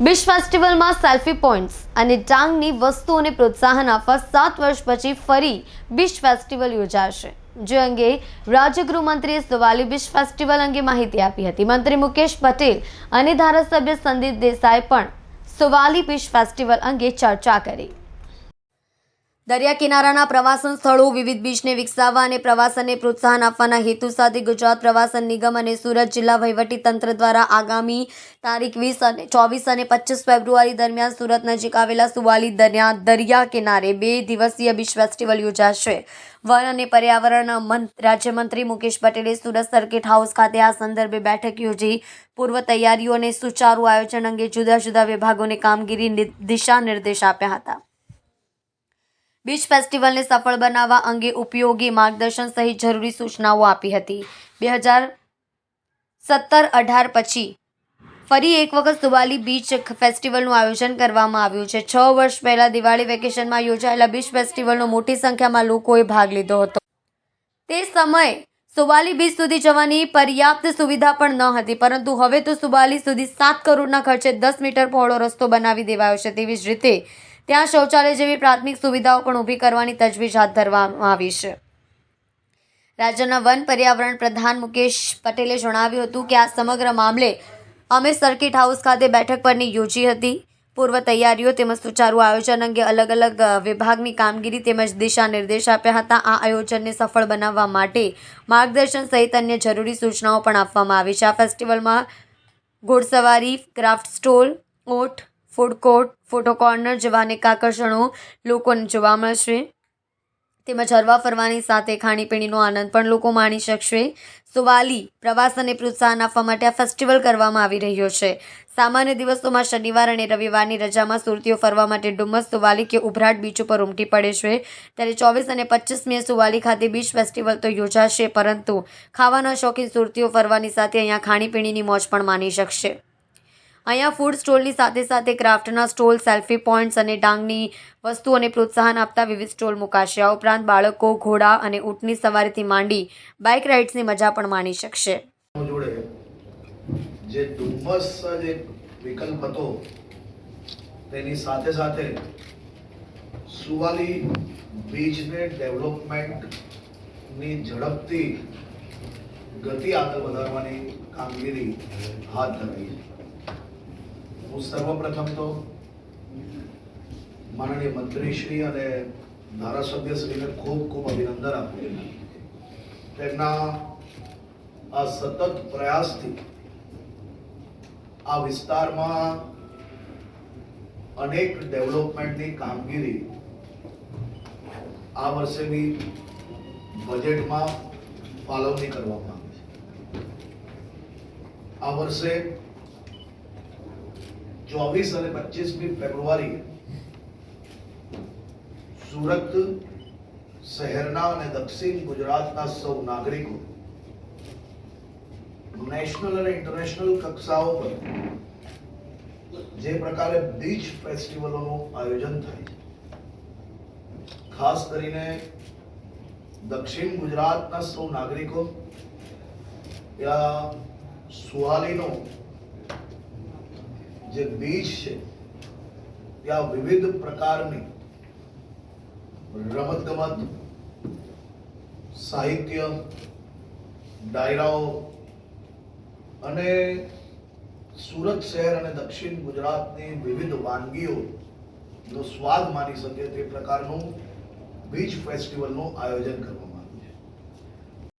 Beach ફેસ્ટિવલમાં selfie points અને ડાંગની વસ્તુઓને પ્રોત્સાહન આપવા 7 વર્ષ પછી ફરી બીચ ફેસ્ટિવલ યોજાશે, જે અંગે રાજ્ય ગૃહમંત્રીએ સુવાલી બીચ ફેસ્ટિવલ અંગે માહિતી આપી હતી. મંત્રી મુકેશ પટેલ અને ધારાસભ્ય સંદીપ દેસાઈ પણ સુવાલી બીચ ફેસ્ટિવલ અંગે ચર્ચા કરી. દરિયા કિનારાના પ્રવાસન સ્થળો વિવિધ બીચને વિકસાવવા અને પ્રવાસનને પ્રોત્સાહન આપવાના હેતુ સાથે ગુજરાત પ્રવાસન નિગમ અને સુરત જિલ્લા વહીવટી તંત્ર દ્વારા આગામી તારીખ 24 અને 25 ફેબ્રુઆરી દરમિયાન સુરત નજીક આવેલા સુવાલી દરિયા કિનારે 2 દિવસીય બીચ ફેસ્ટિવલ યોજાશે. વન અને પર્યાવરણ રાજ્યમંત્રી મુકેશ પટેલે સુરત સર્કિટ હાઉસ ખાતે આ સંદર્ભે બેઠક યોજી પૂર્વ તૈયારીઓ અને સુચારુ આયોજન અંગે જુદા જુદા વિભાગોને કામગીરી દિશા નિર્દેશ આપ્યા હતા. બીચ ફેસ્ટિવલને સફળ બનાવવા અંગે ઉપયોગી માર્ગદર્શન સહિત જરૂરી સૂચનાઓ આપી હતી. 2017-18 પછી ફરી એક વખત સુવાલી બીચ ફેસ્ટિવલનું આયોજન કરવામાં આવ્યું છે. 6 વર્ષ પહેલા દિવાળી વેકેશનમાં યોજાયેલા બીચ ફેસ્ટિવલનો મોટી સંખ્યામાં લોકોએ ભાગ લીધો હતો. તે સમયે સુવાલી બીચ સુધી જવાની પર્યાપ્ત સુવિધા પણ ન હતી, પરંતુ હવે તો સુવાલી સુધી 7 કરોડના ખર્ચે 10 મીટર પહોળો રસ્તો બનાવી દેવાયો છે. તેવી જ રીતે ત્યાં શૌચાલય જેવી પ્રાથમિક સુવિધાઓ પણ ઊભી કરવાની તજવીજ હાથ ધરવામાં આવી છે. રાજ્યના વન પર્યાવરણ પ્રધાન મુકેશ પટેલે જણાવ્યું હતું કે આ સમગ્ર મામલે અમે સર્કિટ હાઉસ ખાતે બેઠક પરની યોજી હતી. પૂર્વ તૈયારીઓ તેમજ સુચારુ આયોજન અંગે અલગ અલગ વિભાગની કામગીરી તેમજ દિશા નિર્દેશ આપ્યા હતા. આ આયોજનને સફળ બનાવવા માટે માર્ગદર્શન સહિત અન્ય જરૂરી સૂચનાઓ પણ આપવામાં આવી છે. આ ફેસ્ટિવલમાં ઘોડસવારી, ક્રાફ્ટ સ્ટોલ, ઓટ, ફૂડ કોર્ટ, ફોટો કોર્નર જેવા અનેક આકર્ષણો લોકોને જોવા મળશે. તેમજ હરવા ફરવાની સાથે ખાણીપીણીનો આનંદ પણ લોકો માણી શકશે. સુવાલી પ્રવાસનને પ્રોત્સાહન આપવા માટે આ ફેસ્ટિવલ કરવામાં આવી રહ્યો છે. સામાન્ય દિવસોમાં શનિવાર અને રવિવારની રજામાં સુરતીઓ ફરવા માટે ડુમસ, સુવાલી કે ઉભરાટ બીચ ઉપર ઉમટી પડે છે. ત્યારે 24 અને 25 મે સુવાલી ખાતે બીચ ફેસ્ટિવલ તો યોજાશે, પરંતુ ખાવાના શોખીન સુરતીઓ ફરવાની સાથે અહીંયા ખાણીપીણીની મોજ પણ માણી શકશે. અહીંયા ફૂડ સ્ટોલની સાથે સાથે ક્રાફ્ટના સ્ટોલ, સેલ્ફી પોઈન્ટ્સ અને ડાંગની વસ્તુઓને પ્રોત્સાહન આપતા વિવિધ સ્ટોલ મુકાશે. આ ઉપરાંત બાળકો ઘોડા અને ઊંટની સવારીથી માંડી બાઇક રાઇડ્સની મજા પણ માણી શકશે. જે ડુમસ જે વિકલ્પ હતો તેની સાથે સાથે સુવાલી બીચને ડેવલપમેન્ટની ઝડપથી ગતિ આગળ વધારવાની કામગીરી હાથ ધરાઈ છે. હું સર્વપ્રથમ તો માનનીય મંત્રીશ્રી અને ધારાસભ્યશ્રીને ખૂબ ખૂબ અભિનંદન આપું. તેમના આ સતત પ્રયાસથી આ વિસ્તારમાં અનેક ડેવલપમેન્ટની કામગીરી આ વર્ષે બી બજેટમાં ફાળવણી કરવામાં આવી છે. આ વર્ષે 24 અને 25 ફેબ્રુઆરી સુરત શહેરના અને દક્ષિણ ગુજરાતના સૌ નાગરિકો નેશનલ અને ઇન્ટરનેશનલ કક્ષાઓ પર જે પ્રકારે બીચ ફેસ્ટિવલોનું આયોજન થાય છે, ખાસ કરીને દક્ષિણ ગુજરાતના સૌ નાગરિકો ત્યાં સુવાલીનો જે બીચ છે ત્યાં વિવિધ પ્રકારની રમતગમત, સાહિત્ય, ડાયરાઓ અને સુરત શહેર અને દક્ષિણ ગુજરાતની વિવિધ વાનગીઓનો સ્વાદ માણી શકે તે પ્રકારનું બીચ ફેસ્ટિવલનું આયોજન કરવામાં